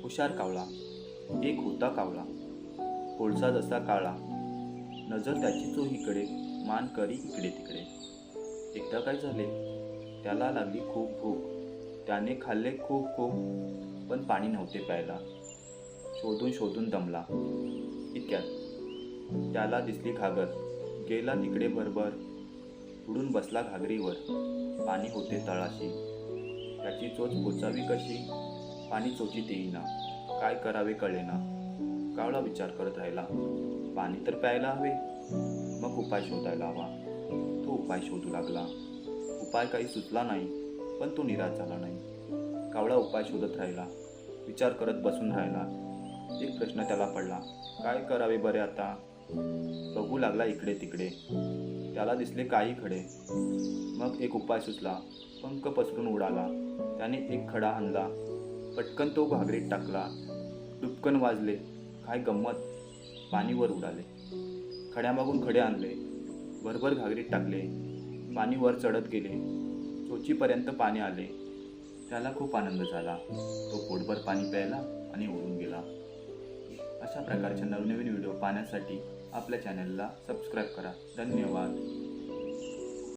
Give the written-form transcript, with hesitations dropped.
हुशार कावळा. एक होता कावळा, कोळसा जसा काळा, नजर त्याची चोहीकडे, मान करी इकडे तिकडे. एकदा काय झाले, त्याला लागली खूप भूक. त्याने खाल्ले खूप खूप, पण पाणी नव्हते प्यायला. शोधून शोधून दमला. इतक्यात त्याला दिसली घागर. गेला तिकडे भरभर, उडून बसला घागरीवर. पाणी होते तळाशी. त्याची चोच पोचावी कशी, पाणी चोचीत येईना. काय करावे कळेना. कावळा विचार करत राहिला, पाणी तर प्यायला हवे. मग उपाय शोधायला हवा. तो उपाय शोधू लागला. उपाय काही सुचला नाही, पण तो निराश झाला नाही. कावळा उपाय शोधत राहिला, विचार करत बसून राहिला. एक प्रश्न त्याला पडला, काय करावे बरे आता. बघू लागला इकडे तिकडे. त्याला दिसले काही खडे. मग एक उपाय सुचला. पंख पसरून उडाला. त्याने एक खडा आणला. पटकन तो घागरीत टाकला. डुबकन वाजले. काय गंमत, पाणी वर उडाले. खड्यामागून खडे आणले. भरभर घागरीत टाकले. पाणी वर चढत गेले. चोचीपर्यंत पाणी आले. त्याला खूप आनंद झाला. तो पोटभर पाणी प्यायला आणि उडून गेला. अशा प्रकारचे नवनवीन व्हिडिओ पाहण्यासाठी आपल्या चॅनलला सबस्क्राईब करा. धन्यवाद.